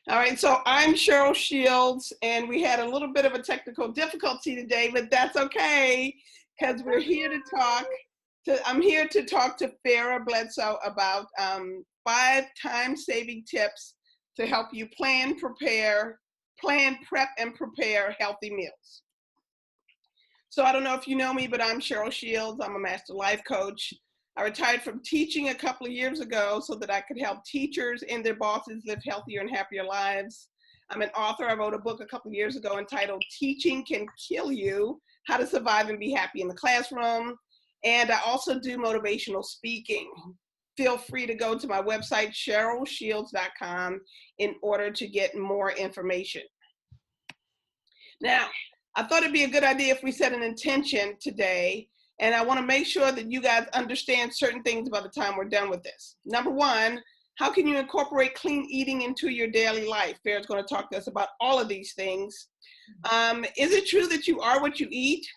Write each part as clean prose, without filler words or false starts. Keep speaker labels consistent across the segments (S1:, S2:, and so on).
S1: All right, so I'm Sheryl Shields, and we had a little bit of a technical difficulty today, but that's okay, because we're here to talk. I'm here to talk to Farrah Bledsoe about 5 time-saving tips to help you plan, prep, and prepare healthy meals. So I don't know if you know me, but I'm Sheryl Shields. I'm a master life coach. I retired from teaching a couple of years ago so that I could help teachers and their bosses live healthier and happier lives. I'm an author. I wrote a book a couple of years ago entitled Teaching Can Kill You: How to Survive and Be Happy in the Classroom. And I also do motivational speaking. Feel free to go to my website, SherylShields.com, in order to get more information. Now, I thought it'd be a good idea if we set an intention today, and I want to make sure that you guys understand certain things by the time we're done with this. Number one, how can you incorporate clean eating into your daily life? Farrah's going to talk to us about all of these things. Is it true that you are what you eat?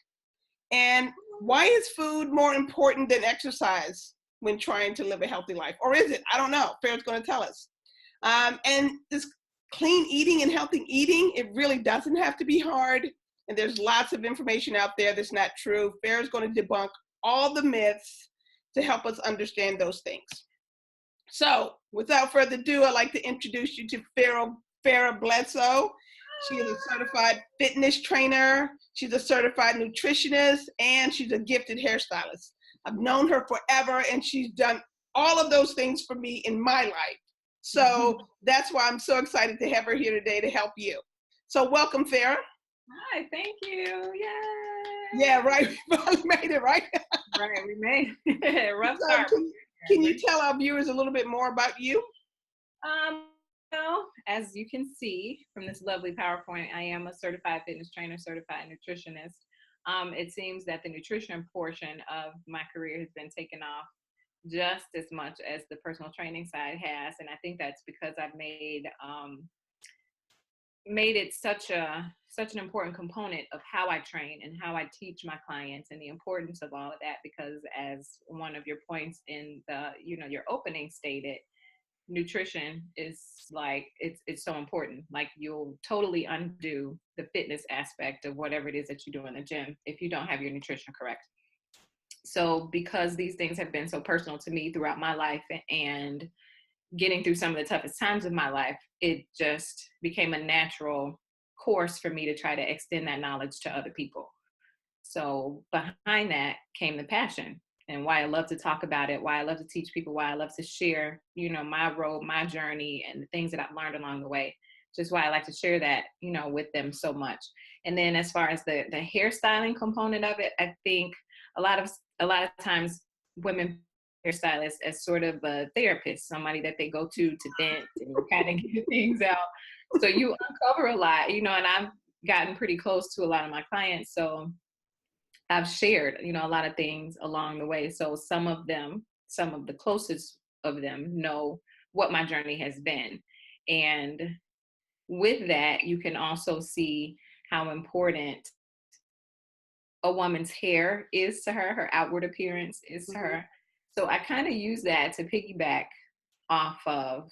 S1: And why is food more important than exercise when trying to live a healthy life? Or is it? I don't know. Farrah's going to tell us. And this clean eating and healthy eating, it really doesn't have to be hard. And there's lots of information out there that's not true. Farrah's going to debunk all the myths to help us understand those things. So without further ado, I'd like to introduce you to Farrah Bledsoe. She is a certified fitness trainer. She's a certified nutritionist, and she's a gifted hairstylist. I've known her forever, and she's done all of those things for me in my life. So that's why I'm so excited to have her here today to help you. So welcome, Farrah.
S2: Hi, thank you. Yay!
S1: Yeah, right. We finally made it, right?
S2: Right, we made it. Rough start.
S1: Can you tell our viewers a little bit more about you?
S2: Well, as you can see from this lovely PowerPoint, I am a certified fitness trainer, certified nutritionist. It seems that the nutrition portion of my career has been taken off just as much as the personal training side has, and I think that's because I've made it such an important component of how I train and how I teach my clients, and the importance of all of that, because as one of your points in the your opening stated, nutrition is like it's so important. Like, you'll totally undo the fitness aspect of whatever it is that you do in the gym if you don't have your nutrition correct. So because these things have been so personal to me throughout my life and getting through some of the toughest times of my life, it just became a natural course for me to try to extend that knowledge to other people. So behind that came the passion, and why I love to talk about it, why I love to teach people, why I love to share, my road, my journey, and the things that I've learned along the way. Just why I like to share that, with them so much. And then as far as the hairstyling component of it, I think a lot of times women hairstylists as sort of a therapist, somebody that they go to vent and kind of get things out. So you uncover a lot, and I've gotten pretty close to a lot of my clients. So I've shared, a lot of things along the way. So some of the closest of them know what my journey has been. And with that, you can also see how important a woman's hair is to her, her outward appearance is to her. So I kind of use that to piggyback off of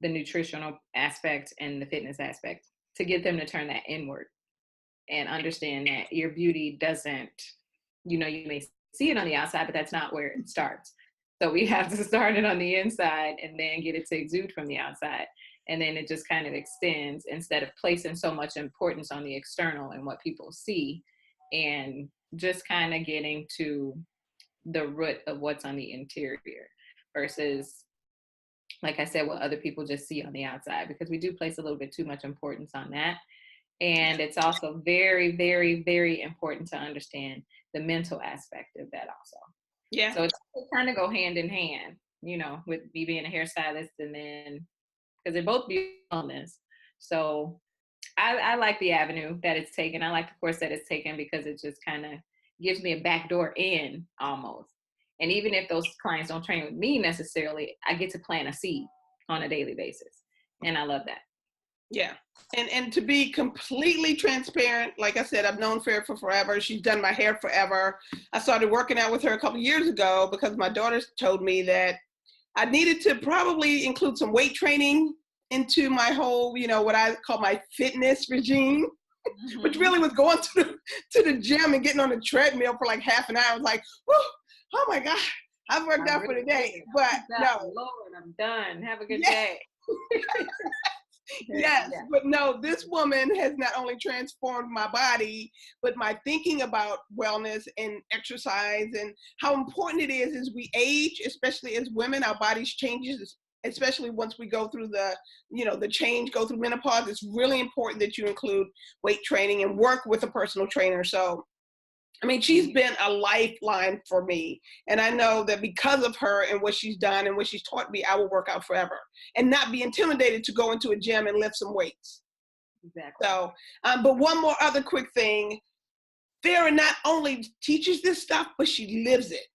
S2: the nutritional aspect and the fitness aspect to get them to turn that inward and understand that your beauty doesn't, you may see it on the outside, but that's not where it starts. So we have to start it on the inside and then get it to exude from the outside. And then it just kind of extends, instead of placing so much importance on the external and what people see, and just kind of getting to the root of what's on the interior versus, like I said, what other people just see on the outside, because we do place a little bit too much importance on that. And it's also very, very, very important to understand the mental aspect of that also.
S1: Yeah.
S2: So it's kind of go hand in hand, with me being a hairstylist, and then because they're both beauty wellness. So I like the avenue that it's taken. I like the course that it's taken because it just kind of gives me a backdoor in almost. And even if those clients don't train with me necessarily, I get to plant a seed on a daily basis. And I love that.
S1: Yeah. And to be completely transparent, like I said, I've known Farrah for forever. She's done my hair forever. I started working out with her a couple of years ago because my daughter told me that I needed to probably include some weight training into my whole, what I call my fitness regime, which
S2: Mm-hmm.
S1: really was going to the gym and getting on the treadmill for like half an hour. I was like, oh my God, I've worked
S2: I
S1: out for
S2: really
S1: the day.
S2: did.
S1: But
S2: I'm done.
S1: no,
S2: Lord, I'm done. Have a good
S1: yeah,
S2: day.
S1: yes,
S2: Yeah.
S1: but no, this woman has not only transformed my body, but my thinking about wellness and exercise and how important it is as we age, especially as women, our bodies changes, especially once we go through the change, go through menopause. It's really important that you include weight training and work with a personal trainer. So I mean, she's been a lifeline for me. And I know that because of her and what she's done and what she's taught me, I will work out forever and not be intimidated to go into a gym and lift some weights.
S2: Exactly.
S1: So, but one more other quick thing. Farrah not only teaches this stuff, but she lives it.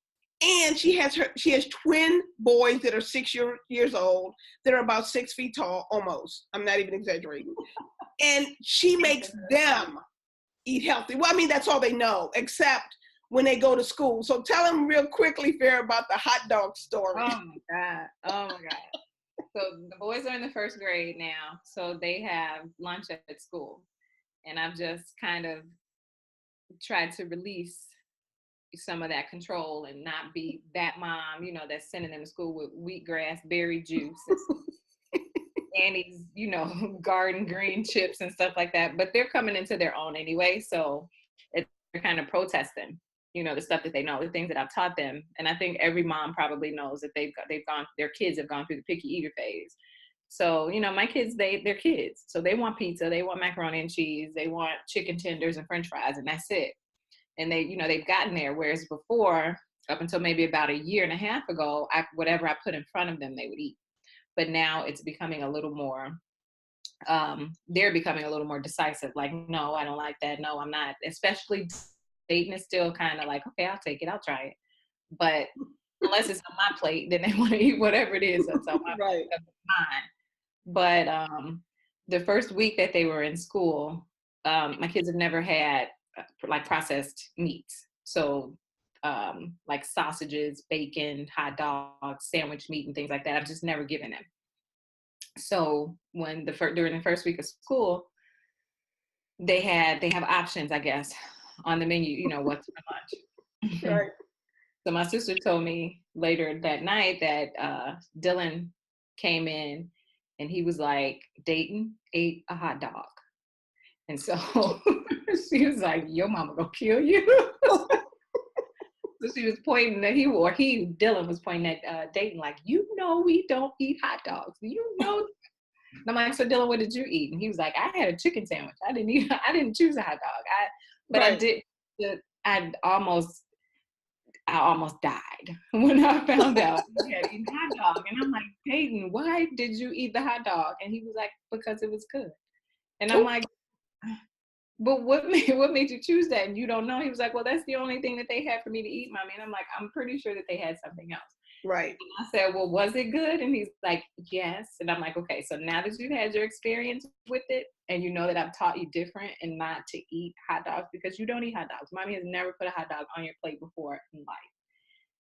S1: And she has twin boys that are 6 years old. That are about 6 feet tall, almost. I'm not even exaggerating. And she makes them eat healthy. Well, I mean, that's all they know, except when they go to school. So tell them real quickly, Farrah, about the hot dog story.
S2: Oh my God. Oh my God. So the boys are in the first grade now, so they have lunch at school. And I've just kind of tried to release some of that control and not be that mom, that's sending them to school with wheatgrass berry juice and these, garden green chips and stuff like that. But they're coming into their own anyway. So they're kind of protesting, the stuff that they know, the things that I've taught them. And I think every mom probably knows that their kids have gone through the picky eater phase. So, my kids, they're kids. So they want pizza, they want macaroni and cheese, they want chicken tenders and French fries, and that's it. And they've gotten there. Whereas before, up until maybe about a year and a half ago, whatever I put in front of them, they would eat. But now it's becoming a little more, they're becoming a little more decisive. Like, no, I don't like that. No, I'm not. Especially Dayton is still kind of like, okay, I'll take it. I'll try it. But unless it's on my plate, then they want to eat whatever it is that's on my
S1: Right.
S2: plate. Mine. But the first week that they were in school, my kids have never had like processed meats. So like sausages, bacon, hot dogs, sandwich meat, and things like that. I've just never given them. So when during the first week of school, they have options, I guess, on the menu. What's for lunch.
S1: Right.
S2: So my sister told me later that night that Dylan came in and he was like, Dayton ate a hot dog. And so she was like, your mama gonna kill you. So she was pointing at Dylan was pointing at Dayton like, we don't eat hot dogs. And I'm like, so Dylan, what did you eat? And he was like, I had a chicken sandwich. I didn't choose a hot dog. But right. I almost died when I found out he had eaten hot dog. And I'm like, Dayton, why did you eat the hot dog? And he was like, because it was good. And I'm like, but what made you choose that? And you don't know? He was like, well, that's the only thing that they had for me to eat, Mommy. And I'm like, I'm pretty sure that they had something else.
S1: Right.
S2: And I said, well, was it good? And he's like, yes. And I'm like, okay, so now that you've had your experience with it and you know that I've taught you different and not to eat hot dogs because you don't eat hot dogs. Mommy has never put a hot dog on your plate before in life.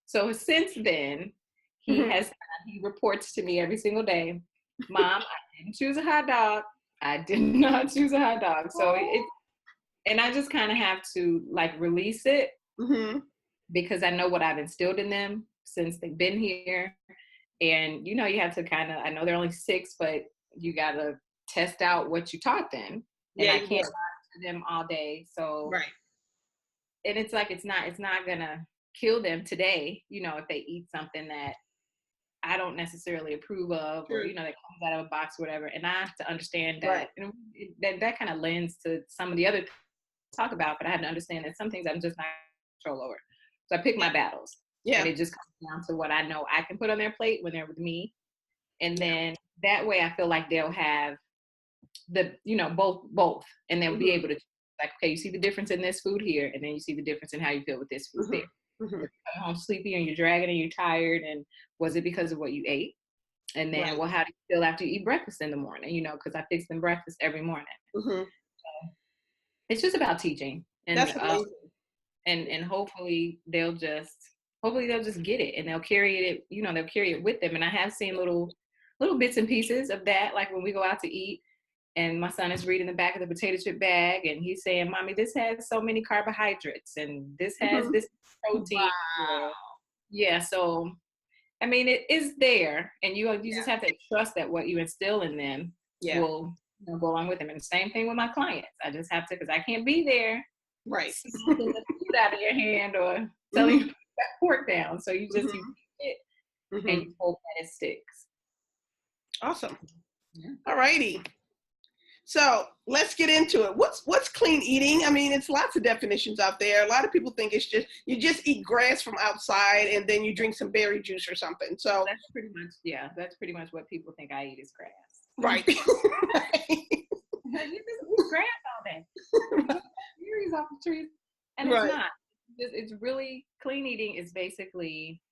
S2: So since then, he reports to me every single day, Mom, I didn't choose a hot dog. I did not choose a hot dog. So and I just kind of have to like release it because I know what I've instilled in them since they've been here. And, you have to I know they're only 6, but you got to test out what you taught them. And I can't lie to them all day. So,
S1: right.
S2: And it's like, it's not going to kill them today, if they eat something that I don't necessarily approve of, or, that comes out of a box or whatever. And I have to understand that, and that kind of lends to some of the other things I talk about, but I have to understand that some things I'm just not in control over. So I pick my battles. Yeah. And it just comes down to what I know I can put on their plate when they're with me. And then that way I feel like they'll have the, both, and they'll be able to like, okay, you see the difference in this food here, and then you see the difference in how you feel with this food there. If you come home sleepy and you're dragging and you're tired, and was it because of what you ate? And then, well, how do you feel after you eat breakfast in the morning? Because I fix them breakfast every morning. So it's just about teaching, and that's amazing. And hopefully they'll just get it, and they'll carry it. They'll carry it with them. And I have seen little little bits and pieces of that, like when we go out to eat and my son is reading the back of the potato chip bag and he's saying, Mommy, this has so many carbohydrates and this has
S1: Mhm.
S2: this protein.
S1: Wow.
S2: Yeah, so I mean, it is there, and you
S1: Yeah.
S2: just have to trust that what you instill in them
S1: Yeah.
S2: will, go along with them. And the same thing with my clients. I just have to, because I can't be there
S1: Right.
S2: smacking the food out of your hand or telling you
S1: Mhm.
S2: to put that fork down. So you
S1: Mhm.
S2: eat it and
S1: Mhm.
S2: you hope that it sticks.
S1: Awesome.
S2: Yeah.
S1: All righty. So let's get into it. What's clean eating? I mean, it's lots of definitions out there. A lot of people think it's just you just eat grass from outside and then you drink some berry juice or something. So
S2: That's pretty much what people think I eat is grass.
S1: right.
S2: You just eat grass all day. Berries off the trees, and it's
S1: Right.
S2: not. It's really clean eating is basically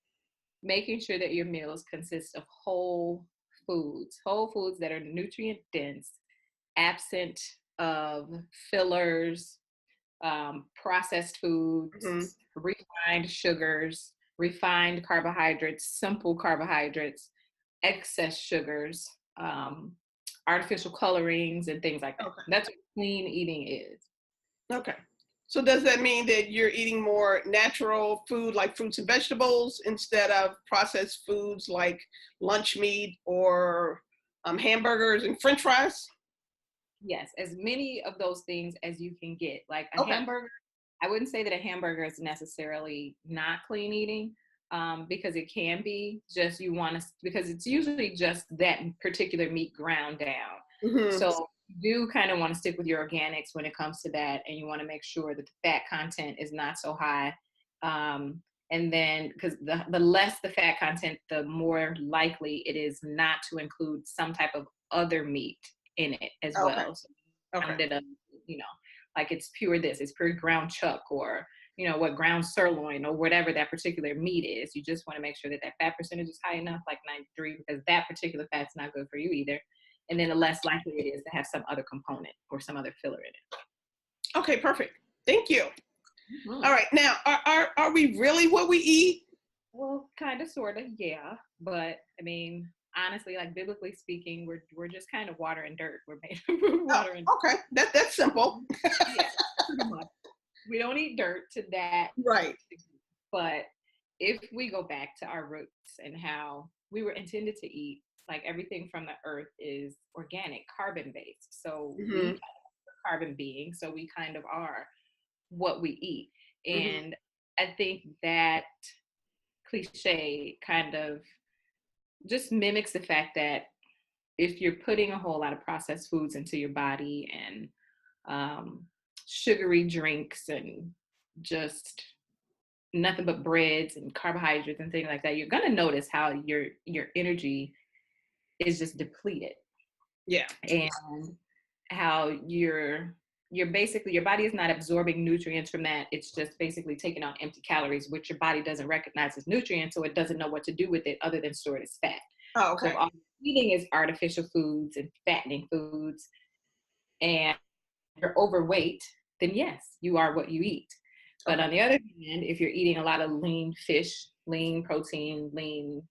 S2: making sure that your meals consist of whole foods that are nutrient dense, absent of fillers, processed foods,
S1: Mhm.
S2: refined sugars, refined carbohydrates, simple carbohydrates, excess sugars, um, artificial colorings, and things like that.
S1: Okay.
S2: That's what clean eating is.
S1: Okay. So does that mean that you're eating more natural food like fruits and vegetables instead of processed foods like lunch meat or hamburgers and French fries?
S2: Yes, as many of those things as you can get. Like a
S1: Okay.
S2: hamburger, I wouldn't say that a hamburger is necessarily not clean eating, because it can be. Just you want to, because it's usually just that particular meat ground down.
S1: Hmm.
S2: So you do kind of want to stick with your organics when it comes to that, and you want to make sure that the fat content is not so high. And then, because the less the fat content, the more likely it is not to include some type of other meat in it as
S1: Okay.
S2: well. So
S1: Okay.
S2: grounded up, you know, like it's pure this, it's pure ground chuck, or what, ground sirloin, or whatever that particular meat is. You just want to make sure that that fat percentage is high enough, like 93, because that particular fat's not good for you either. And then the less likely it is to have some other component or some other filler in it.
S1: Okay, perfect. Thank you.
S2: Mhm.
S1: All right. Now, are we really what we eat?
S2: Well, kind of, sort of, yeah. But I mean, honestly, like biblically speaking, we're just kind of water and dirt. We're made of water and
S1: Oh, okay. That's simple.
S2: yeah, pretty much. We don't eat dirt to that,
S1: Right.
S2: but if we go back to our roots and how we were intended to eat, like everything from the earth is organic, carbon based. So we
S1: Hmm.
S2: are carbon beings, so we kind of are what we eat.
S1: Hmm.
S2: And I think that cliche kind of just mimics the fact that if you're putting a whole lot of processed foods into your body and um, sugary drinks and just nothing but breads and carbohydrates and things like that, you're gonna notice how your energy is just depleted,
S1: Yeah.
S2: and how you're basically, your body is not absorbing nutrients from that. It's just basically taking out empty calories, which your body doesn't recognize as nutrients, so it doesn't know what to do with it other than store it as fat.
S1: Oh,
S2: So if
S1: okay.
S2: all you're eating is artificial foods and fattening foods, and you're overweight, then yes, you are what you eat. But
S1: Okay.
S2: on the other hand, if you're eating a lot of lean fish, lean protein, lean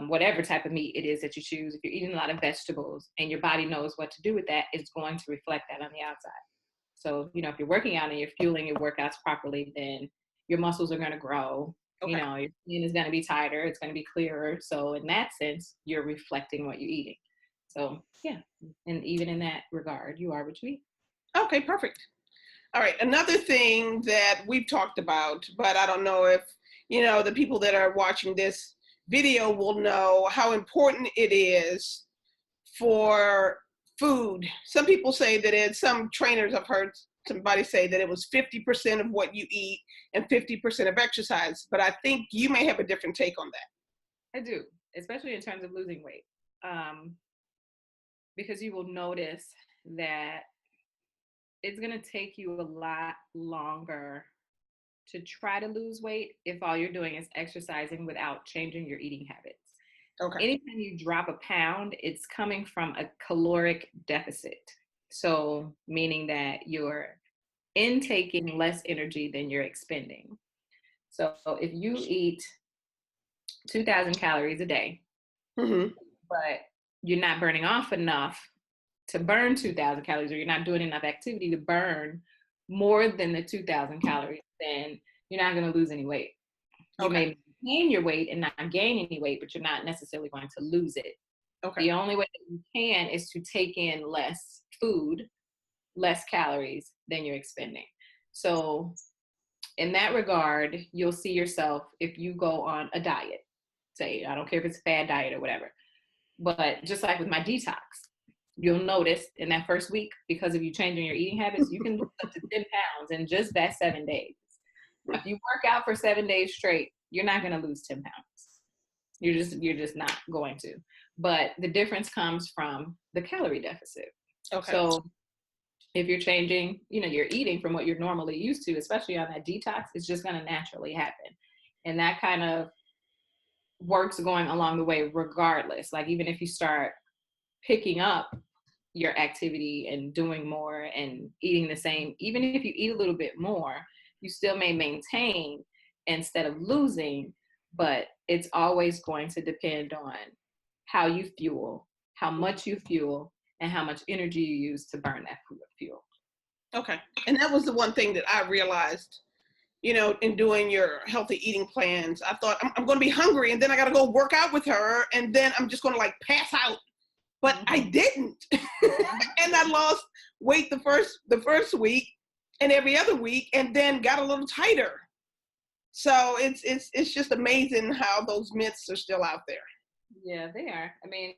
S2: whatever type of meat it is that you choose, if you're eating a lot of vegetables and your body knows what to do with that, it's going to reflect that on the outside. So, if you're working out and you're fueling your workouts properly, then your muscles are going to grow.
S1: Okay.
S2: Your skin is going to be tighter. It's going to be clearer. So in that sense, you're reflecting what you're eating. So yeah. And even in that regard, you are what you eat.
S1: Okay, perfect. All right. Another thing that we've talked about, but I don't know if, the people that are watching this video will know how important it is for food. Some people say that some trainers, I've heard somebody say that it was 50% of what you eat and 50% of exercise, but I think you may have a different take on that.
S2: I do, especially in terms of losing weight. Because you will notice that it's going to take you a lot longer to try to lose weight if all you're doing is exercising without changing your eating habits.
S1: Okay.
S2: Anytime you drop a pound, it's coming from a caloric deficit. So, meaning that you're intaking less energy than you're expending. So, if you eat 2,000 calories a day,
S1: Mm-hmm.
S2: but you're not burning off enough to burn 2,000 calories, or you're not doing enough activity to burn more than the 2,000 calories, then you're not going to lose any weight. You may maintain your weight and not gain any weight, but you're not necessarily going to lose it. The only way that you can is to take in less food, less calories than you're expending. So in that regard, you'll see yourself if you go on a diet, say, I don't care if it's a fad diet or whatever, but just like with my detox, you'll notice in that first week, because of you changing your eating habits, you can lose up to 10 pounds in just that 7 days. If you work out for 7 days straight, you're not going to lose 10 pounds. You're just not going to. But the difference comes from the calorie deficit. So if you're changing, your eating from what you're normally used to, especially on that detox, it's just going to naturally happen. And that kind of works going along the way regardless. Like even if you start picking up your activity and doing more and eating the same, even if you eat a little bit more, you still may maintain instead of losing, but it's always going to depend on how you fuel, how much you fuel, and how much energy you use to burn that fuel.
S1: Okay. And that was the one thing that I realized, in doing your healthy eating plans. I thought I'm going to be hungry and then I got to go work out with her and then I'm just going to like pass out. But I didn't. And I lost weight the first week and every other week, and then got a little tighter. So it's just amazing how those myths are still out there.
S2: Yeah, they are. I mean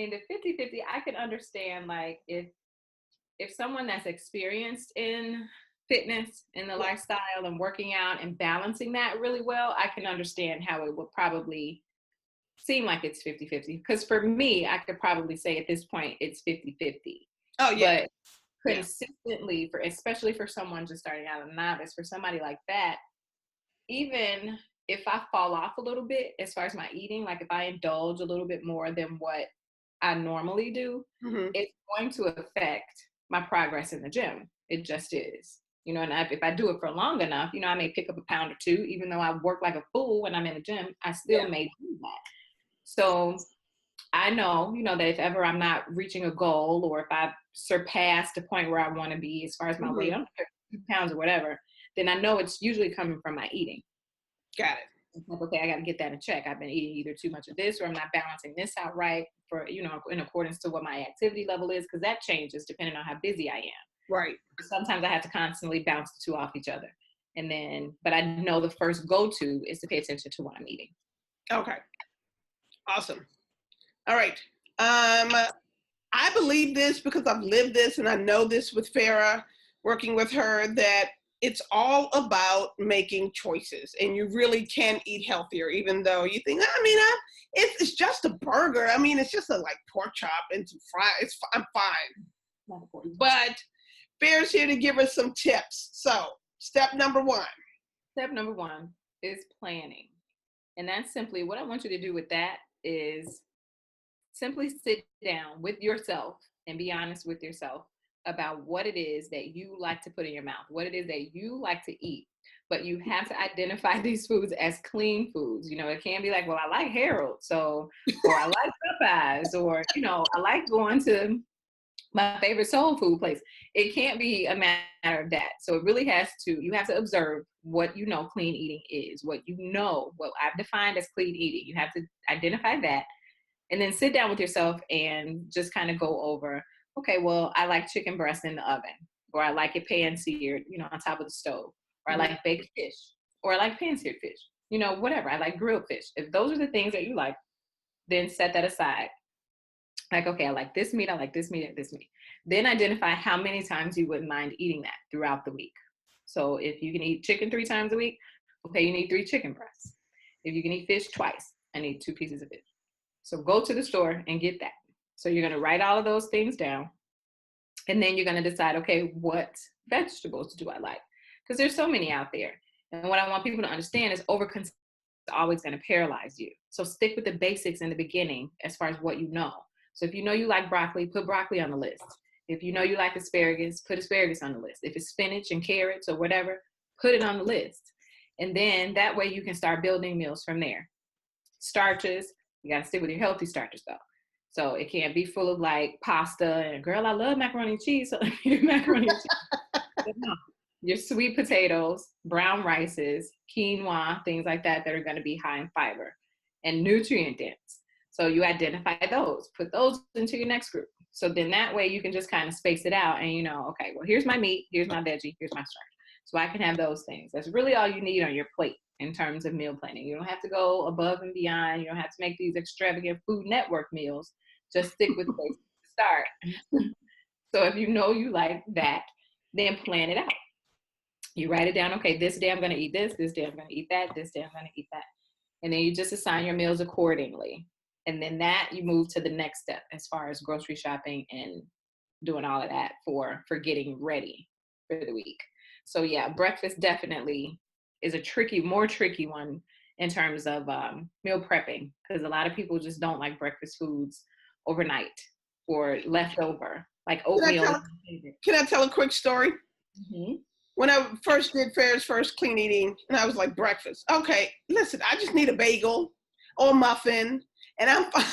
S2: the 50-50, I can understand, like if someone that's experienced in fitness, in the lifestyle and working out and balancing that really well, I can understand how it would probably seem like it's 50-50. Because for me, I could probably say at this point it's 50-50.
S1: Oh yeah.
S2: But consistently, especially for someone just starting out, a novice, for somebody like that, even if I fall off a little bit as far as my eating, like if I indulge a little bit more than what I normally do, it's going to affect my progress in the gym. It just is. And if I do it for long enough, I may pick up a pound or two, even though I work like a fool when I'm in the gym, I still may do that. So I know, that if ever I'm not reaching a goal, or if I've surpassed the point where I want to be as far as my weight, I'm 2 pounds or whatever, then I know it's usually coming from my eating.
S1: Got it.
S2: It's like, okay, I got to get that in check. I've been eating either too much of this, or I'm not balancing this out right for, in accordance to what my activity level is, because that changes depending on how busy I am.
S1: Right.
S2: Sometimes I have to constantly bounce the two off each other. But I know the first go-to is to pay attention to what I'm eating.
S1: Okay. Awesome. All right. I believe this because I've lived this and I know this with Farrah, working with her, that it's all about making choices, and you really can eat healthier, even though you think, it's just a burger. It's just a pork chop and some fries. I'm fine. But Farrah's here to give us some tips. So step number one.
S2: Step number one is planning. And that's simply what I want you to do with that is simply sit down with yourself and be honest with yourself about what it is that you like to put in your mouth, what it is that you like to eat. But you have to identify these foods as clean foods. It can't be like, well, I like Harold, or I like Popeyes, or, I like going to my favorite soul food place. It can't be a matter of that. So it really you have to observe what clean eating is, what I've defined as clean eating. You have to identify that, and then sit down with yourself and just kind of go over, okay, well, I like chicken breast in the oven, or I like it pan-seared, on top of the stove, or I like baked fish, or I like pan-seared fish, whatever. I like grilled fish. If those are the things that you like, then set that aside. Like, okay, I like this meat, I like this meat, and this meat. Then identify how many times you wouldn't mind eating that throughout the week. So if you can eat chicken 3 times a week, okay, you need 3 chicken breasts. If you can eat fish twice, I need 2 pieces of fish. So go to the store and get that. So you're going to write all of those things down. And then you're going to decide, okay, what vegetables do I like? Because there's so many out there. And what I want people to understand is overconsumption is always going to paralyze you. So stick with the basics in the beginning as far as what you know. So if you know you like broccoli, put broccoli on the list. If you know you like asparagus, put asparagus on the list. If it's spinach and carrots or whatever, put it on the list. And then that way you can start building meals from there. Starches, you got to stick with your healthy starches though. So it can't be full of like pasta and girl, I love macaroni and cheese. So let me do macaroni and cheese. But no, your sweet potatoes, brown rices, quinoa, things like that that are going to be high in fiber and nutrient dense. So you identify those, put those into your next group. So then that way you can just kind of space it out and okay, well, here's my meat, here's my veggie, here's my starch. So I can have those things. That's really all you need on your plate in terms of meal planning. You don't have to go above and beyond. You don't have to make these extravagant Food Network meals. Just stick with the basics to start. So if you like that, then plan it out. You write it down. Okay, this day I'm going to eat this day I'm going to eat that, this day I'm going to eat that. And then you just assign your meals accordingly. And then that you move to the next step as far as grocery shopping and doing all of that for getting ready for the week. So yeah, breakfast definitely is a more tricky one in terms of meal prepping, because a lot of people just don't like breakfast foods overnight or leftover, like oatmeal.
S1: Can I tell a quick story?
S2: Mm-hmm.
S1: When I first did Farrah's first clean eating, and I was like, breakfast. Okay, listen, I just need a bagel or a muffin, and I'm fine.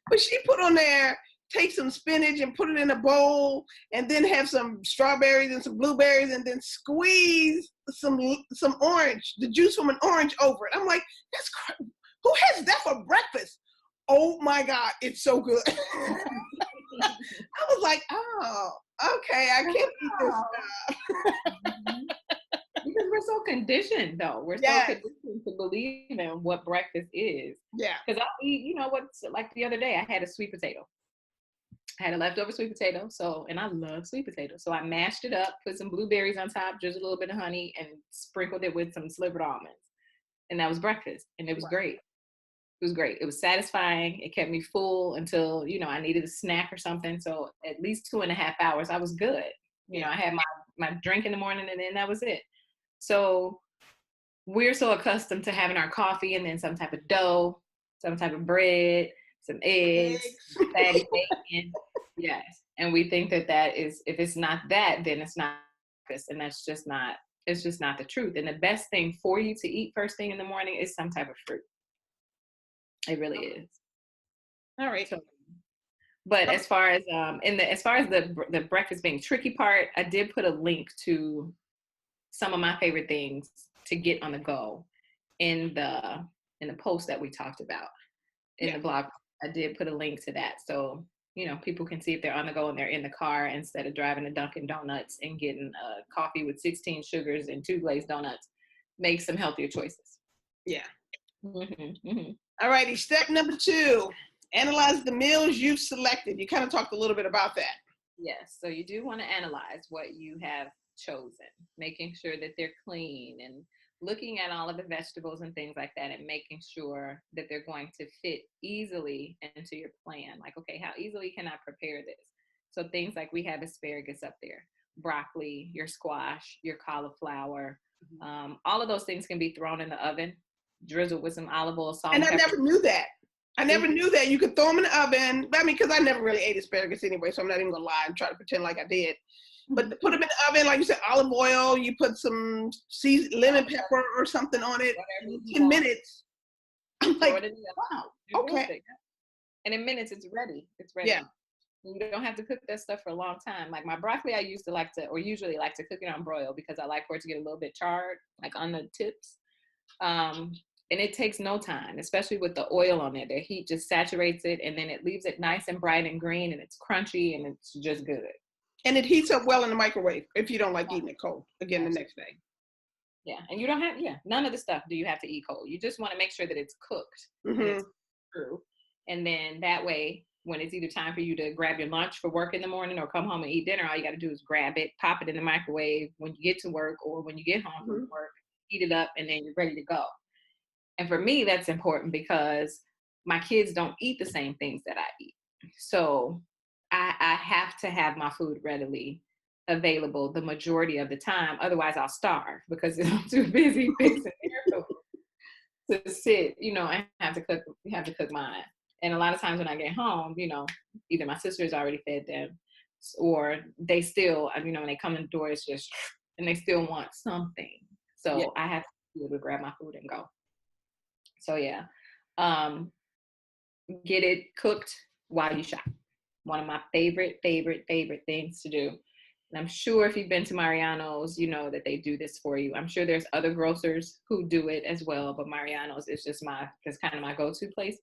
S1: But she put on there, take some spinach and put it in a bowl, and then have some strawberries and some blueberries, and then squeeze some orange, the juice from an orange over it. I'm like, that's crazy. Who has that for breakfast? Oh my God, it's so good. I was like, oh, okay, I can't eat this stuff.
S2: Because we're so conditioned, though. We're so conditioned to believe in what breakfast is.
S1: Yeah.
S2: Because I eat, what's like the other day, I had a sweet potato. I had a leftover sweet potato, and I love sweet potatoes. So I mashed it up, put some blueberries on top, just a little bit of honey, and sprinkled it with some slivered almonds. And that was breakfast, and it was great. It was great. It was satisfying. It kept me full until, I needed a snack or something. So at least 2.5 hours, I was good. I had my drink in the morning, and then that was it. So we're so accustomed to having our coffee and then some type of dough, some type of bread, some eggs, fatty bacon. Yes. And we think that is, if it's not that, then it's not breakfast. And that's just not, it's just not the truth. And the best thing for you to eat first thing in the morning is some type of fruit. It really is.
S1: All right.
S2: So, but as far as the breakfast being tricky part, I did put a link to some of my favorite things to get on the go in the post that we talked about in the blog. I did put a link to that, so people can see if they're on the go and they're in the car instead of driving to Dunkin' Donuts and getting a coffee with 16 sugars and 2 glazed donuts. Make some healthier choices.
S1: Yeah.
S2: Mm-hmm, mm-hmm.
S1: All righty. Step number 2: analyze the meals you've selected. You kind of talked a little bit about that.
S2: Yes. So you do want to analyze what you have chosen, making sure that they're clean and looking at all of the vegetables and things like that and making sure that they're going to fit easily into your plan. Like, okay, how easily can I prepare this? So things like we have asparagus up there, broccoli, your squash, your cauliflower, all of those things can be thrown in the oven, drizzled with some olive oil, salt,
S1: and
S2: I
S1: never knew that. I never knew that you could throw them in the oven. I mean, because I never really ate asparagus anyway, so I'm not even gonna lie and try to pretend like I did. But put them in the oven, like you said, olive oil, you put some lemon pepper or something on it. 10 minutes. I'm like, wow, okay.
S2: And in minutes, it's ready. It's ready.
S1: Yeah.
S2: You don't have to cook that stuff for a long time. Like my broccoli, I usually like to cook it on broil because I like for it to get a little bit charred, like on the tips. And it takes no time, especially with the oil on it. The heat just saturates it, and then it leaves it nice and bright and green, and it's crunchy, and it's just good.
S1: And it heats up well in the microwave if you don't like eating it cold, again, the next day.
S2: Yeah, and you don't have, none of the stuff do you have to eat cold. You just want to make sure that it's cooked.
S1: Mm-hmm.
S2: And it's through. And then that way, when it's either time for you to grab your lunch for work in the morning or come home and eat dinner, all you got to do is grab it, pop it in the microwave when you get to work or when you get home from work, heat it up, and then you're ready to go. And for me, that's important because my kids don't eat the same things that I eat. So I have to have my food readily available the majority of the time. Otherwise, I'll starve because I'm too busy fixing their food to sit, and have to cook mine. And a lot of times when I get home, either my sister's already fed them or they still, when they come in the door, it's just, and they still want something. So I have to be able to grab my food and go. So yeah. get it cooked while you shop. One of my favorite things to do. And I'm sure if you've been to Mariano's, you know that they do this for you. I'm sure there's other grocers who do it as well, but Mariano's is just that's kind of my go-to place.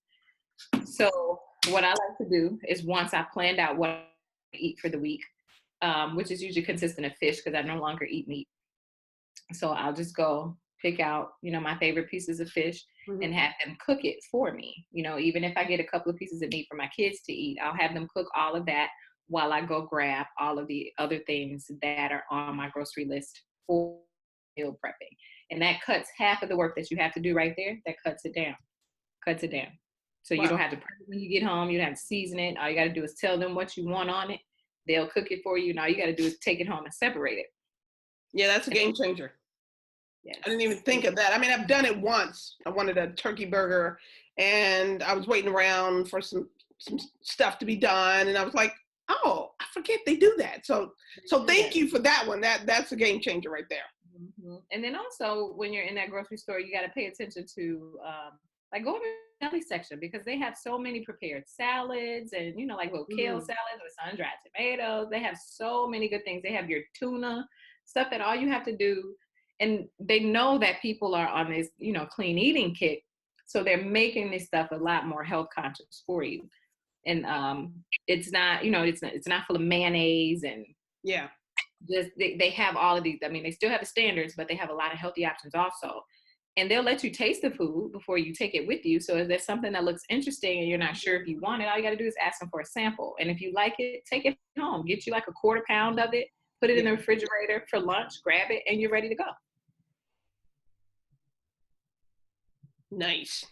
S2: So what I like to do is once I planned out what I eat for the week, which is usually consistent of fish because I no longer eat meat. So I'll just go pick out, my favorite pieces of fish and have them cook it for me. Even if I get a couple of pieces of meat for my kids to eat, I'll have them cook all of that while I go grab all of the other things that are on my grocery list for meal prepping. And that cuts half of the work that you have to do right there. That cuts it down. So
S1: Wow.
S2: you don't have to prep it when you get home. You don't have to season it. All you got to do is tell them what you want on it. They'll cook it for you. And all you got to do is take it home and separate it.
S1: Yeah, that's a game changer. Yes. I didn't even think of that. I mean, I've done it once. I wanted a turkey burger and I was waiting around for some stuff to be done. And I was like, oh, I forget they do that. So thank you for that one. That's a game changer right there.
S2: Mm-hmm. And then also when you're in that grocery store, you got to pay attention to, like go to the deli section because they have so many prepared salads and, like little kale salads with sun-dried tomatoes. They have so many good things. They have your tuna, stuff that all you have to do. And they know that people are on this, clean eating kick. So they're making this stuff a lot more health conscious for you. And it's not, it's not full of mayonnaise and just they have all of these. I mean, they still have the standards, but they have a lot of healthy options also. And they'll let you taste the food before you take it with you. So if there's something that looks interesting and you're not sure if you want it, all you got to do is ask them for a sample. And if you like it, take it home. Get you like a quarter pound of it, put it in the refrigerator for lunch, grab it, and you're ready to go.
S1: Nice.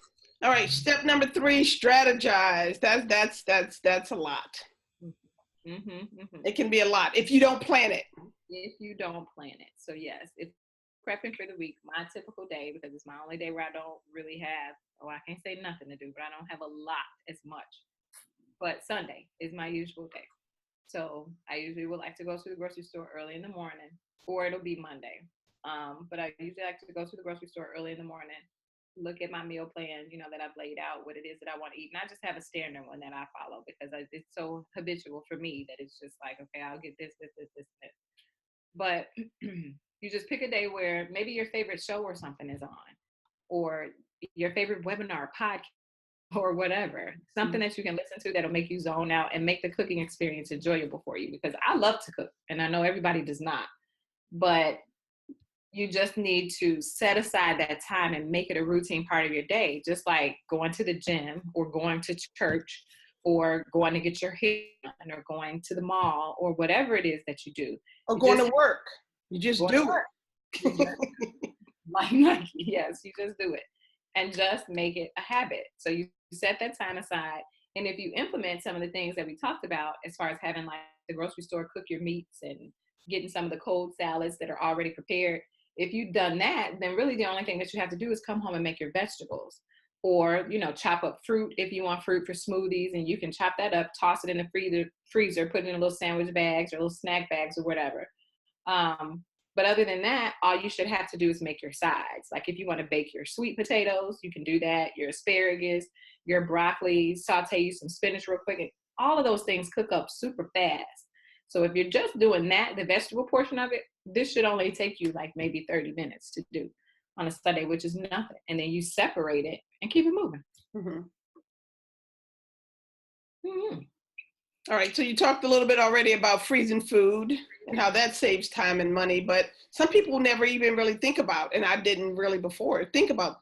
S1: All right. Step number 3, strategize. That's a lot. Mm-hmm, mm-hmm. It can be a lot if you don't plan it.
S2: So yes, if prepping for the week, my typical day, because it's my only day where I don't really have, I can't say nothing to do, but I don't have a lot as much. But Sunday is my usual day. So I usually would like to go to the grocery store early in the morning, or it'll be Monday. But I usually like to go to the grocery store early in the morning, look at my meal plan, that I've laid out, what it is that I want to eat. And I just have a standard one that I follow because it's so habitual for me that it's just like, okay, I'll get this. But you just pick a day where maybe your favorite show or something is on, or your favorite webinar, podcast, or whatever, something that you can listen to that'll make you zone out and make the cooking experience enjoyable for you. Because I love to cook, and I know everybody does not, but you just need to set aside that time and make it a routine part of your day, just like going to the gym or going to church or going to get your hair done or going to the mall or whatever it is that you do.
S1: Or going to work. You just do it.
S2: Yes, you just do it. And just make it a habit. So you set that time aside. And if you implement some of the things that we talked about, as far as having like the grocery store cook your meats and getting some of the cold salads that are already prepared, if you've done that, then really the only thing that you have to do is come home and make your vegetables. Or, chop up fruit if you want fruit for smoothies, and you can chop that up, toss it in the freezer, put it in little sandwich bags or little snack bags or whatever. But other than that, all you should have to do is make your sides. Like if you want to bake your sweet potatoes, you can do that. Your asparagus, your broccoli, saute you some spinach real quick. And all of those things cook up super fast. So if you're just doing that, the vegetable portion of it, this should only take you like maybe 30 minutes to do on a Sunday, which is nothing. And then you separate it and keep it moving.
S1: Mm-hmm. Mm-hmm. All right, so you talked a little bit already about freezing food and how that saves time and money, but some people never even really think about, and I didn't really before, think about,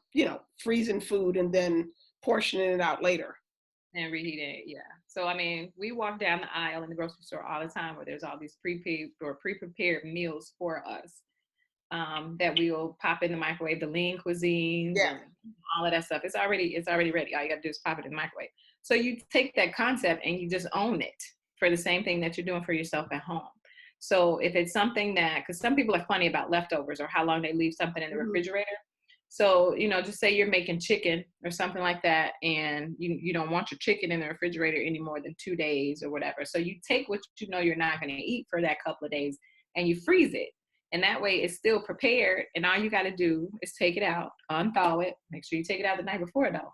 S1: freezing food and then portioning it out later.
S2: And reheating it, yeah. So, I mean, we walk down the aisle in the grocery store all the time where there's all these pre-prepared meals for us that we'll pop in the microwave, the lean cuisines, and all of that stuff. It's already ready. All you got to do is pop it in the microwave. So you take that concept and you just own it for the same thing that you're doing for yourself at home. So if it's something because some people are funny about leftovers or how long they leave something in the refrigerator. So, just say you're making chicken or something like that, and you don't want your chicken in the refrigerator any more than 2 days or whatever. So you take what you're not going to eat for that couple of days and you freeze it. And that way it's still prepared. And all you got to do is take it out, unthaw it. Make sure you take it out the night before though.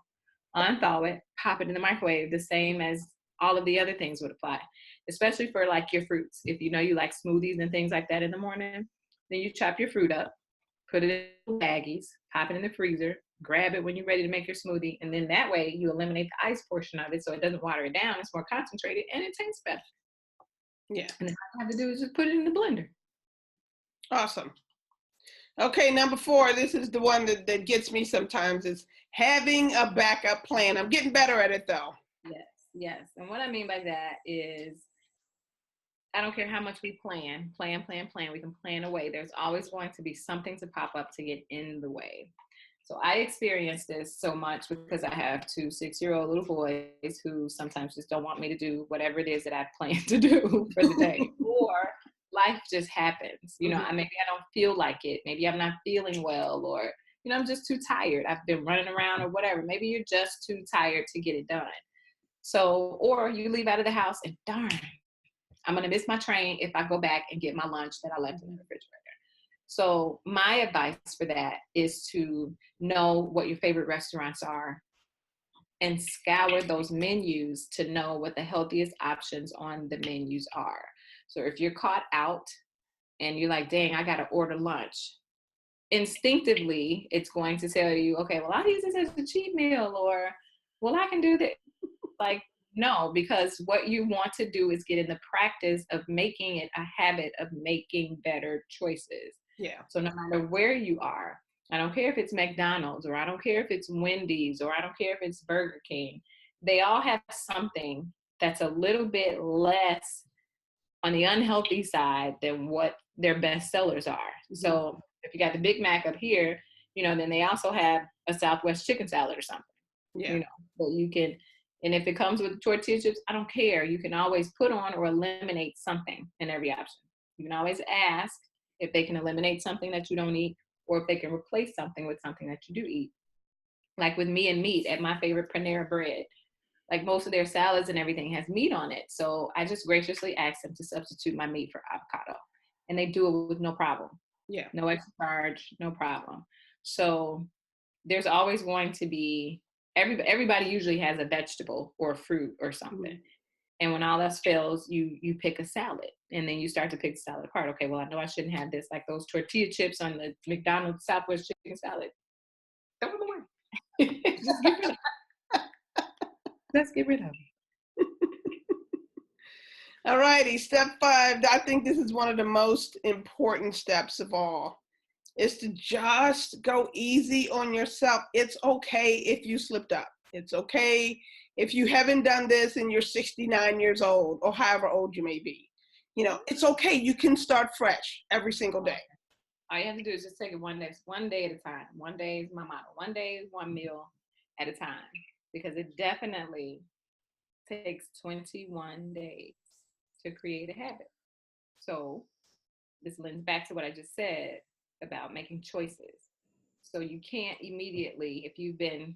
S2: unthaw it, pop it in the microwave, the same as all of the other things would apply, especially for like your fruits. If you know you like smoothies and things like that in the morning, then you chop your fruit up, put it in baggies, pop it in the freezer, grab it when you're ready to make your smoothie, and then that way you eliminate the ice portion of it so it doesn't water it down. It's more concentrated and it tastes better.
S1: Yeah.
S2: And then all you have to do is just put it in the blender.
S1: Awesome. Okay, number 4, this is the one that gets me sometimes, is having a backup plan. I'm getting better at it though.
S2: Yes. And what I mean by that is, I don't care how much we plan, we can plan away. There's always going to be something to pop up to get in the way. So I experience this so much because I have 2 6-year-old little boys who sometimes just don't want me to do whatever it is that I plan to do for the day. Or life just happens. You know, maybe I don't feel like it. Maybe I'm not feeling well, or, you know, I'm just too tired. I've been running around or whatever. Maybe you're just too tired to get it done. So, or you leave out of the house and darn, I'm going to miss my train if I go back and get my lunch that I left in the refrigerator. So my advice for that is to know what your favorite restaurants are and scour those menus to know what the healthiest options on the menus are. So if you're caught out and you're like, dang, I got to order lunch, instinctively, it's going to tell you, okay, well, I'll use this as a cheat meal, or, well, I can do this. Like, no, because what you want to do is get in the practice of making it a habit of making better choices.
S1: Yeah.
S2: So no matter where you are, I don't care if it's McDonald's, or I don't care if it's Wendy's, or I don't care if it's Burger King, they all have something that's a little bit less on the unhealthy side than what their best sellers are. So if you got the Big Mac up here, you know, then they also have a Southwest chicken salad or something.
S1: Yeah.
S2: You know, but you can, and if it comes with tortilla chips, I don't care. You can always put on or eliminate something in every option. You can always ask if they can eliminate something that you don't eat, or if they can replace something with something that you do eat. Like with me and meat at my favorite Panera Bread, like most of their salads and everything has meat on it. So I just graciously asked them to substitute my meat for avocado, and they do it with no problem.
S1: Yeah.
S2: No extra charge, no problem. So there's always going to be, everybody usually has a vegetable or a fruit or something. And when all else fails, you pick a salad, and then you start to pick the salad apart. Okay, well, I know I shouldn't have this, like those tortilla chips on the McDonald's Southwest chicken salad. Throw them away. Just get rid of them. Let's get rid of them.
S1: All righty, step 5. I think this is one of the most important steps of all, is to just go easy on yourself. It's okay if you slipped up. It's okay if you haven't done this and you're 69 years old or however old you may be. You know, it's okay. You can start fresh every single day.
S2: All you have to do is just take it one day at a time. One day is my motto. One day is one meal at a time, because it definitely takes 21 days to create a habit. So this lends back to what I just said about making choices. So you can't immediately, if you've been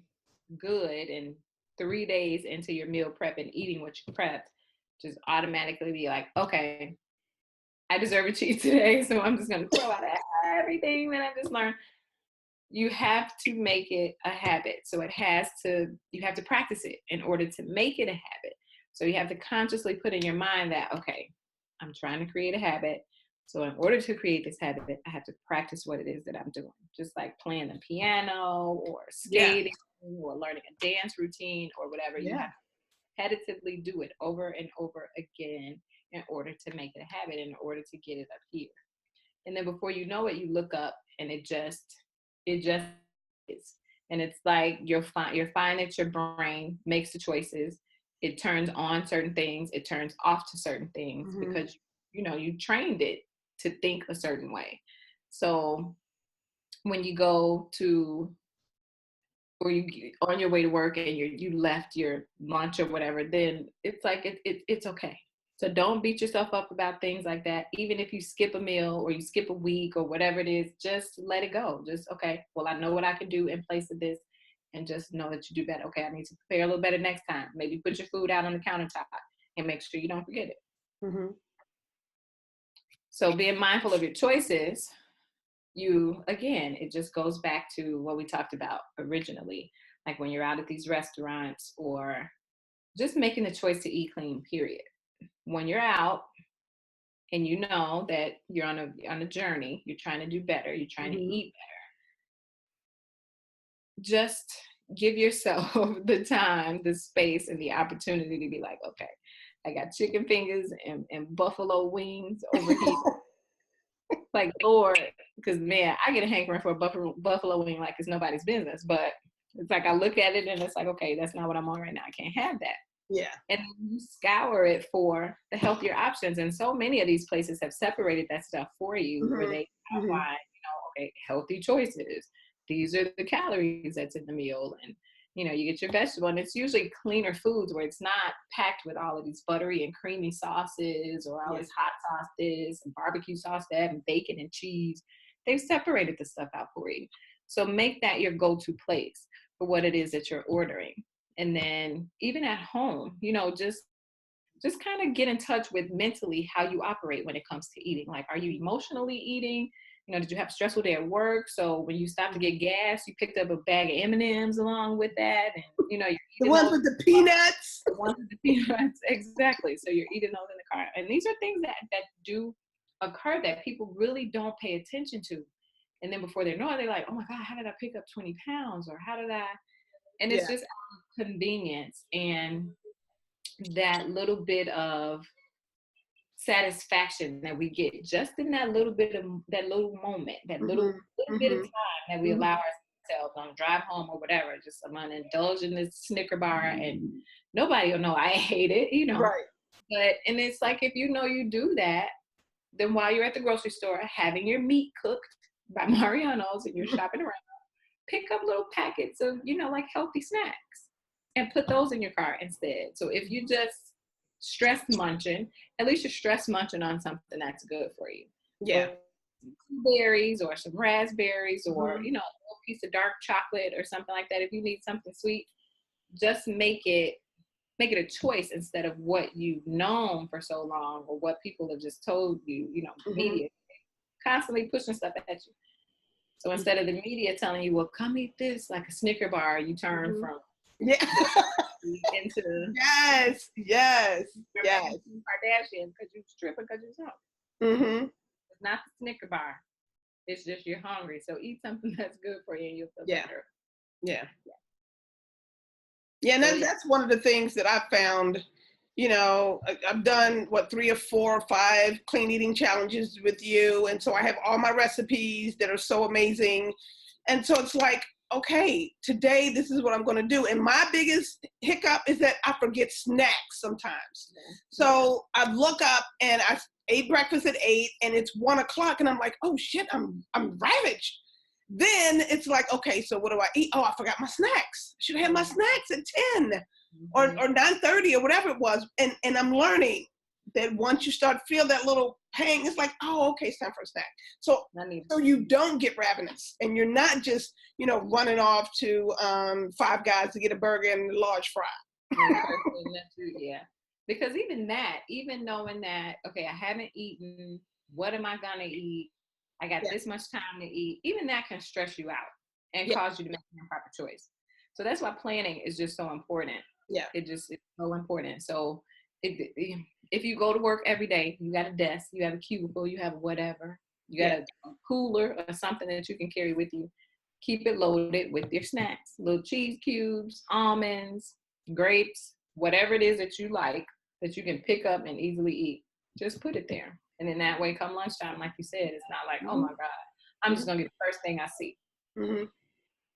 S2: good and 3 days into your meal prep and eating what you prepped, just automatically be like, okay, I deserve a cheat today, so I'm just going to throw out everything that I just learned. You have to make it a habit. So you have to practice it in order to make it a habit. So you have to consciously put in your mind that, okay, I'm trying to create a habit. So in order to create this habit, I have to practice what it is that I'm doing. Just like playing the piano or skating or learning a dance routine or whatever. You have to repetitively do it over and over again in order to make it a habit, in order to get it up here. And then before you know it, you look up and it just is. And it's like you're fine that your brain makes the choices. It turns on certain things. It turns off to certain things because, you know, you trained it to think a certain way. So when you go to, or you on your way to work and you left your lunch or whatever, then it's like, it's okay. So don't beat yourself up about things like that. Even if you skip a meal or you skip a week or whatever it is, just let it go. Just, okay, well, I know what I can do in place of this, and just know that you do better. Okay, I need to prepare a little better next time. Maybe put your food out on the countertop and make sure you don't forget it. So being mindful of your choices, again, it just goes back to what we talked about originally. like when you're out at these restaurants, or just making the choice to eat clean, period. When you're out and you know that you're on a journey, you're trying to do better, you're trying to
S1: Mm-hmm.
S2: eat better, just give yourself the time, the space, and the opportunity to be like, okay, I got chicken fingers and buffalo wings over here. Like, Lord, because man, I get a hankering for a buffalo wing like it's nobody's business. But it's like I look at it and it's like, okay, that's not what I'm on right now. I can't have that.
S1: Yeah.
S2: And then you scour it for the healthier options. And so many of these places have separated that stuff for you,
S1: Mm-hmm.
S2: where they outline, okay, healthy choices. These are the calories that's in the meal. And, you get your vegetable, and it's usually cleaner foods where it's not packed with all of these buttery and creamy sauces, or all this hot sauce this and barbecue sauce that and bacon and cheese. They've separated the stuff out for you. So make that your go-to place for what it is that you're ordering. And then even at home, just kind of get in touch with mentally how you operate when it comes to eating. Like, are you emotionally eating? Did you have a stressful day at work? So when you stopped to get gas, you picked up a bag of M&Ms along with that, and you're eating
S1: the ones with the peanuts.
S2: The ones with the peanuts, exactly. So you're eating those in the car, and these are things that do occur that people really don't pay attention to. And then before they know it, they're like, "Oh my God, how did I pick up 20 pounds?" Or how did I? And it's just out of convenience and that little bit of satisfaction that we get just in that little bit of that little moment, that little bit of time that we allow ourselves on a drive home or whatever. Just I'm gonna indulge in this Snicker bar, and nobody will know I ate it,
S1: Right.
S2: But and it's like, if you do that, then while you're at the grocery store having your meat cooked by Mariano's and you're shopping around, pick up little packets of like healthy snacks and put those in your car instead. So if you just stress munching, at least you're stress munching on something that's good for you.
S1: Yeah.
S2: Some berries or some raspberries, or a little piece of dark chocolate or something like that. If you need something sweet, just make it a choice instead of what you've known for so long, or what people have just told you, media constantly pushing stuff at you. So instead of the media telling you, well, come eat this like a Snicker bar, you turn from into
S1: yes
S2: Kardashian because you're stripping because you're young. It's not the Snicker bar. It's just you're hungry. So eat something that's good for you and you'll feel better.
S1: And that's one of the things that I found. I've done 3 or 4 or 5 clean eating challenges with you, and so I have all my recipes that are so amazing. And so it's like, okay, today this is what I'm going to do. And my biggest hiccup is that I forget snacks sometimes. So I look up and I ate breakfast at 8 and it's 1 o'clock and I'm like, oh shit, I'm ravaged. Then it's like, okay, so what do I eat? Oh, I forgot my snacks. I should have had my snacks at 10 or 9:30 or whatever it was. And I'm learning that once you start feel that little pang, it's like, oh, okay, it's time for a snack. So you don't get ravenous and you're not just, running off to Five Guys to get a burger and a large fry.
S2: Yeah. Because even knowing that, okay, I haven't eaten, what am I gonna eat? I got this much time to eat. Even that can stress you out and cause you to make an improper choice. So that's why planning is just so important.
S1: Yeah.
S2: It's so important. So if you go to work every day, you got a desk, you have a cubicle, you have whatever, you got a cooler or something that you can carry with you. Keep it loaded with your snacks, little cheese cubes, almonds, grapes, whatever it is that you like that you can pick up and easily eat. Just put it there. And then that way, come lunchtime, like you said, it's not like, oh my God, I'm just going to get the first thing I see.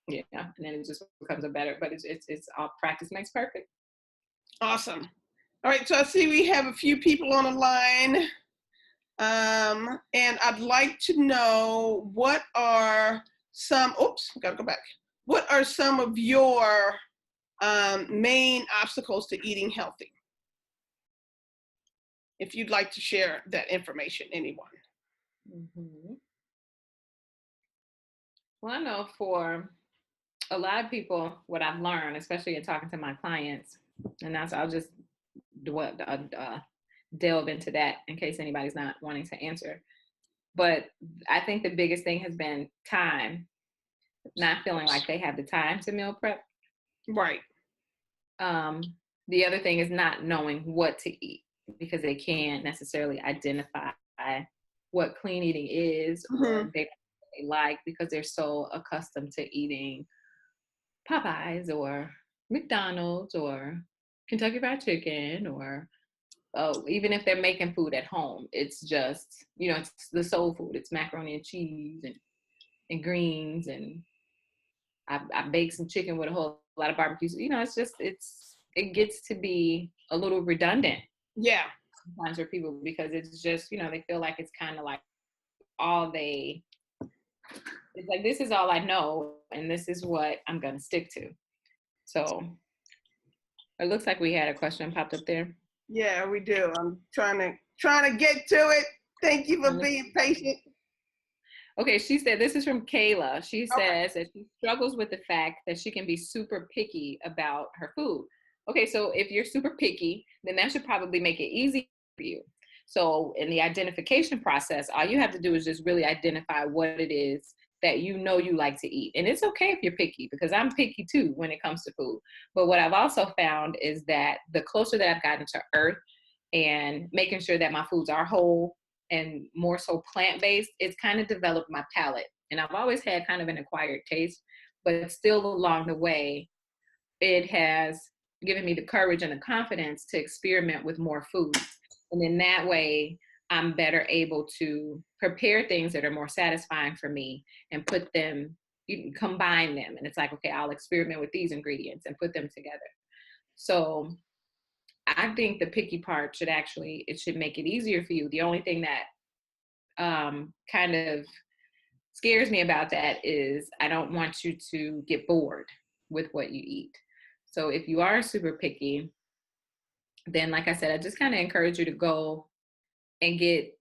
S2: Yeah. And then it just becomes but it's all practice makes perfect.
S1: Awesome. All right. So I see we have a few people on the line. And I'd like to know what are some of your main obstacles to eating healthy? If you'd like to share that information, anyone.
S2: Well, I know for a lot of people, what I've learned, especially in talking to my clients, and that's, I'll just delve into that in case anybody's not wanting to answer. But I think the biggest thing has been time, not feeling like they have the time to meal prep.
S1: Right.
S2: The other thing is not knowing what to eat because they can't necessarily identify what clean eating is,
S1: Mm-hmm.
S2: or they like, because they're so accustomed to eating Popeyes or McDonald's or Kentucky Fried Chicken, or even if they're making food at home, it's just, it's the soul food. It's macaroni and cheese and greens, and I bake some chicken with a whole lot of barbecues. It gets to be a little redundant
S1: Yeah.
S2: sometimes for people, because it's just, they feel like it's kind of like all it's like, this is all I know and this is what I'm going to stick to. So it looks like we had a question popped up there.
S1: Yeah, we do. I'm trying to get to it. Thank you for being patient.
S2: Okay, she said, this is from Kayla. She
S1: Okay.
S2: says that she struggles with the fact that she can be super picky about her food. Okay, so if you're super picky, then that should probably make it easy for you. So in the identification process, all you have to do is just really identify what it is that you like to eat. And it's okay if you're picky, because I'm picky too when it comes to food. But what I've also found is that the closer that I've gotten to earth and making sure that my foods are whole and more so plant-based, it's kind of developed my palate. And I've always had kind of an acquired taste, but still along the way, it has given me the courage and the confidence to experiment with more foods. And in that way, I'm better able to prepare things that are more satisfying for me and put them, you can combine them. And it's like, okay, I'll experiment with these ingredients and put them together. So I think the picky part it should make it easier for you. The only thing that kind of scares me about that is I don't want you to get bored with what you eat. So if you are super picky, then like I said, I just kind of encourage you to go and get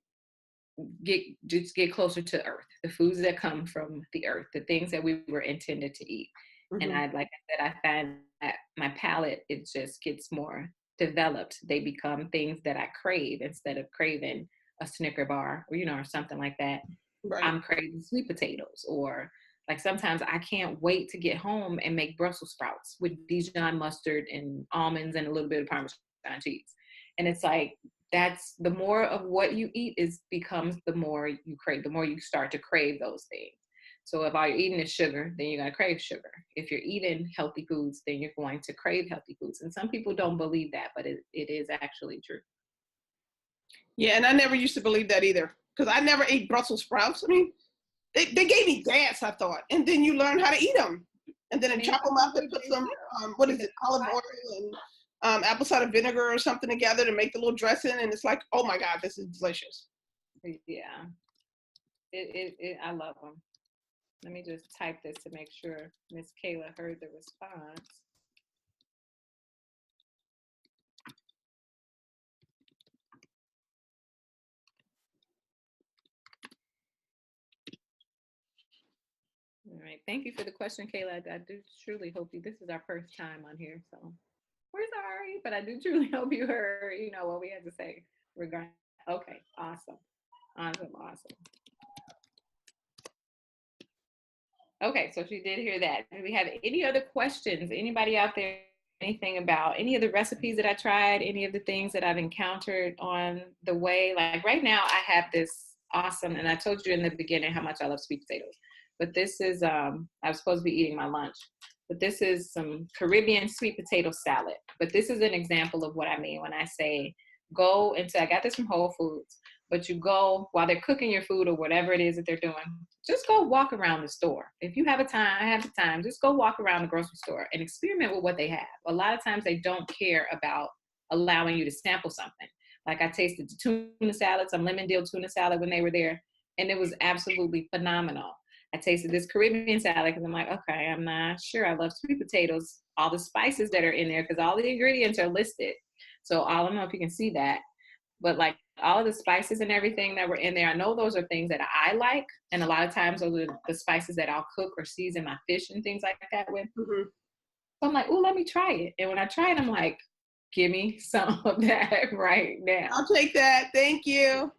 S2: closer to earth, the foods that come from the earth, the things that we were intended to eat.
S1: Mm-hmm.
S2: And like I said, I find that my palate, it just gets more developed. They become things that I crave instead of craving a Snicker bar or something like that.
S1: Right.
S2: I'm craving sweet potatoes, or like sometimes I can't wait to get home and make Brussels sprouts with Dijon mustard and almonds and a little bit of Parmesan cheese. And it's like, that's the more of what you eat becomes the more you crave, the more you start to crave those things. So if all you're eating is sugar, then you're going to crave sugar. If you're eating healthy foods, then you're going to crave healthy foods. And some people don't believe that, but it is actually true.
S1: Yeah, and I never used to believe that either, because I never ate Brussels sprouts. I mean, they gave me gas, I thought. And then you learn how to eat them. And then chop them up and put some, olive oil and apple cider vinegar or something together to make the little dressing. And it's like, oh my God, this is delicious.
S2: Yeah. I love them. Let me just type this to make sure Miss Kayla heard the response. All right. Thank you for the question, Kayla. I do truly hope this is our first time on here, so we're sorry, but I do truly hope you heard, what we had to say regarding. Okay. Awesome. Okay, so she did hear that. Do we have any other questions? Anybody out there, anything about any of the recipes that I tried, any of the things that I've encountered on the way? Like right now, I have this awesome, and I told you in the beginning how much I love sweet potatoes. But this is, I was supposed to be eating my lunch, but this is some Caribbean sweet potato salad. But this is an example of what I mean when I say go into, I got this from Whole Foods, but you go while they're cooking your food or whatever it is that they're doing, just go walk around the store. If you have the time, just go walk around the grocery store and experiment with what they have. A lot of times they don't care about allowing you to sample something. Like I tasted the tuna salad, some lemon dill tuna salad when they were there, and it was absolutely phenomenal. I tasted this Caribbean salad because I'm like, okay, I'm not sure. I love sweet potatoes, all the spices that are in there, because all the ingredients are listed. So I don't know if you can see that, but like all of the spices and everything that were in there, I know those are things that I like. And a lot of times those are the spices that I'll cook or season my fish and things like that with.
S1: Mm-hmm.
S2: So I'm like, oh, let me try it. And when I try it, I'm like, give me some of that right now.
S1: I'll take that. Thank you.
S2: I'll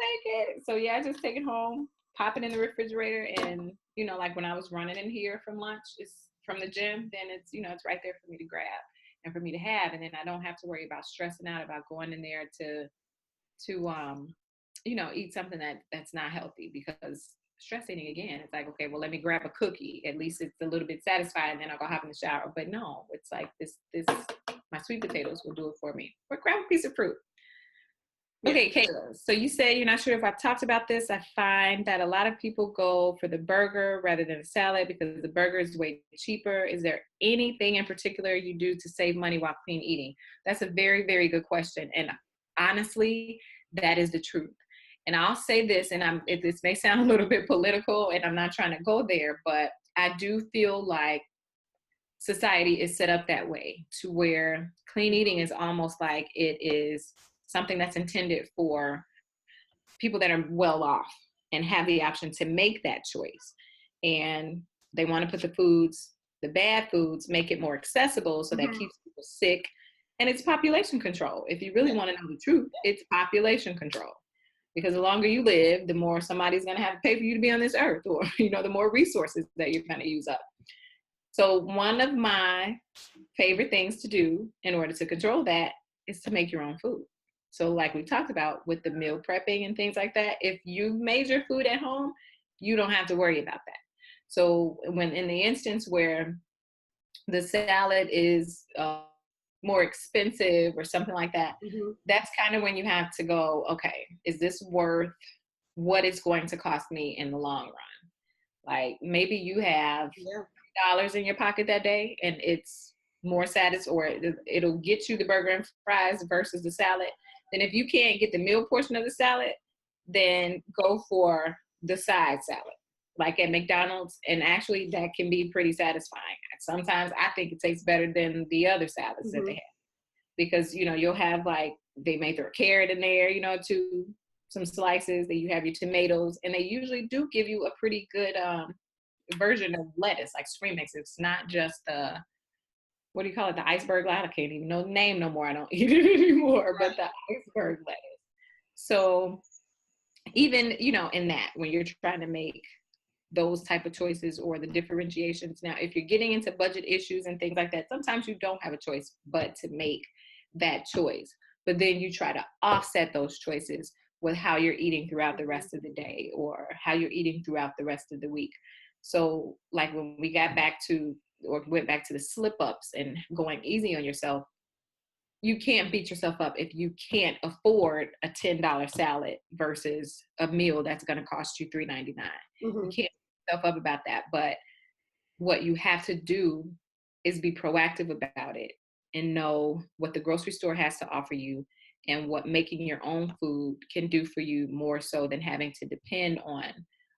S2: take it. So yeah, I just take it home, pop it in the refrigerator. And, like when I was running in here from lunch, it's from the gym, then it's, it's right there for me to grab and for me to have. And then I don't have to worry about stressing out about going in there to eat something that's not healthy, because stress eating, again, it's like, okay, well, let me grab a cookie. At least it's a little bit satisfying. Then I'll go hop in the shower. But no, it's like this, my sweet potatoes will do it for me. Or grab a piece of fruit. Okay, Kayla, so you say you're not sure if I've talked about this. I find that a lot of people go for the burger rather than a salad because the burger is way cheaper. Is there anything in particular you do to save money while clean eating? That's a very, very good question. And honestly, that is the truth. And I'll say this, and this may sound a little bit political, and I'm not trying to go there, but I do feel like society is set up that way, to where clean eating is almost like it is something that's intended for people that are well off and have the option to make that choice. And they want to put the bad foods, make it more accessible, so that keeps people sick. And it's population control. If you really want to know the truth, it's population control. Because the longer you live, the more somebody's going to have to pay for you to be on this earth, or, the more resources that you're going to use up. So one of my favorite things to do in order to control that is to make your own food. So like we talked about with the meal prepping and things like that, if you've made your food at home, you don't have to worry about that. So when in the instance where the salad is more expensive or something like that, that's kind of when you have to go, okay, is this worth what it's going to cost me in the long run? Like maybe you have $3 in your pocket that day, and it's more satisfying, or it'll get you the burger and fries versus the salad. Then if you can't get the meal portion of the salad, then go for the side salad, like at McDonald's. And actually that can be pretty satisfying. Sometimes I think it tastes better than the other salads that they have, because, you'll have, like, they may throw a carrot in there, to some slices, that you have your tomatoes, and they usually do give you a pretty good version of lettuce, like spring mix. It's not just what do you call it? The iceberg lettuce. I can't even know the name no more. I don't eat it anymore, but the iceberg lettuce. So even, in that, when you're trying to make those type of choices or the differentiations. Now, if you're getting into budget issues and things like that, sometimes you don't have a choice but to make that choice. But then you try to offset those choices with how you're eating throughout the rest of the day, or how you're eating throughout the rest of the week. So like when we went back to the slip ups and going easy on yourself, you can't beat yourself up if you can't afford a $10 salad versus a meal that's going to cost you $3.99. You can't beat yourself up about that. But what you have to do is be proactive about it and know what the grocery store has to offer you, and what making your own food can do for you, more so than having to depend on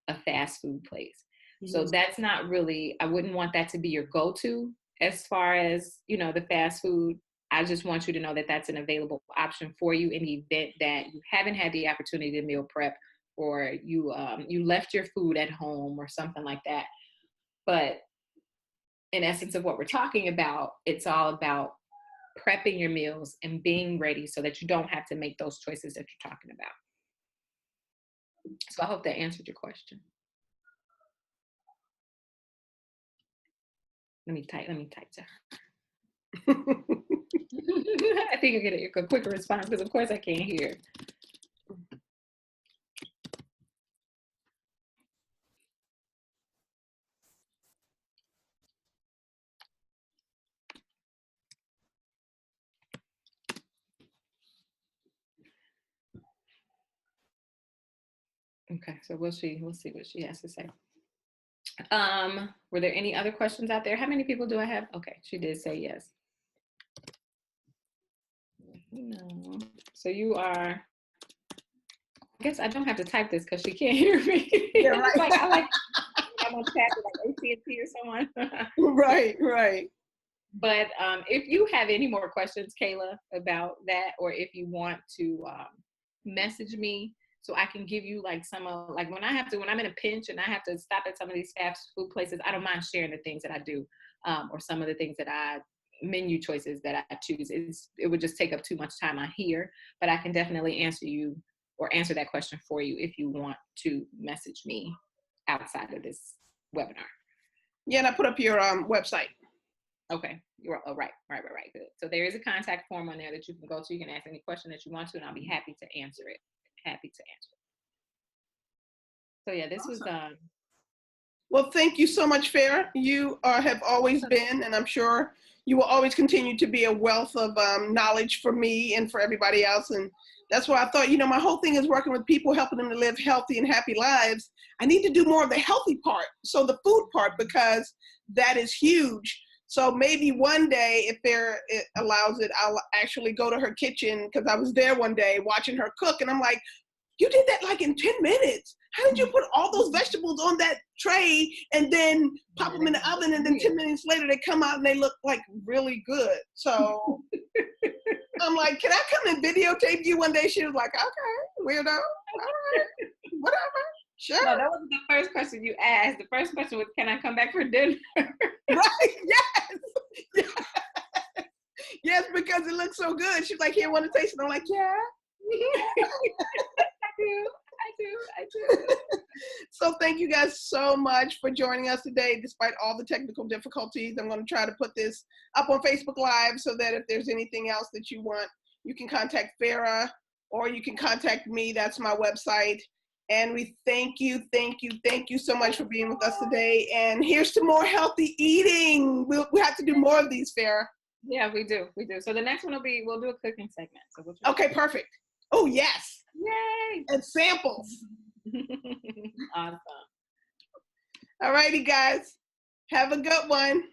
S2: a fast food place. So that's not really, I wouldn't want that to be your go-to as far as, the fast food. I just want you to know that that's an available option for you in the event that you haven't had the opportunity to meal prep, or you left your food at home or something like that. But in essence of what we're talking about, it's all about prepping your meals and being ready so that you don't have to make those choices that you're talking about. So I hope that answered your question. Let me type to her. I think I get a quicker response, because of course I can't hear. Okay, so we'll see what she has to say. Were there any other questions out there? How many people do I have? Okay, she did say yes. No. So you are, I guess I don't have to type this because she can't hear me.
S1: Yeah, right.
S2: I'm gonna tap it like AT&T or someone.
S1: Right.
S2: But if you have any more questions, Kayla, about that, or if you want to message me so I can give you like some of, like when I'm in a pinch and I have to stop at some of these fast food places, I don't mind sharing the things that I do, or some of the things that menu choices that I choose. It would just take up too much time on here, but I can definitely answer that question for you if you want to message me outside of this webinar.
S1: Yeah, and I put up your website.
S2: Okay. You're right. Good. So there is a contact form on there that you can go to. You can ask any question that you want to, and I'll be happy to answer it. So yeah, this was
S1: Well, thank you so much, Farrah. You have always been, and I'm sure you will always continue to be, a wealth of knowledge for me and for everybody else. And that's why I thought, my whole thing is working with people, helping them to live healthy and happy lives. I need to do more of the healthy part, so the food part, because that is huge. So maybe one day, if it allows it, I'll actually go to her kitchen, because I was there one day watching her cook, and I'm like, you did that like in 10 minutes. How did you put all those vegetables on that tray and then pop them in the oven, and then 10 minutes later they come out and they look like really good? So I'm like, can I come and videotape you one day? She was like, okay, weirdo. All right, whatever. Sure.
S2: No, that wasn't the first question you asked. The first question was, can I come back for dinner?
S1: Right, yes. Yes, because it looks so good. She's like, here, want to taste it? I'm like, yeah. I do. So thank you guys so much for joining us today, despite all the technical difficulties. I'm going to try to put this up on Facebook Live so that if there's anything else that you want, you can contact Farrah, or you can contact me. That's my website. And we thank you so much for being with us today. And here's to more healthy eating. We'll have to do more of these, Farrah.
S2: Yeah, we do. So the next one we'll do a cooking segment. So
S1: okay, perfect. Oh, yes.
S2: Yay.
S1: And samples.
S2: Awesome.
S1: All righty, guys. Have a good one.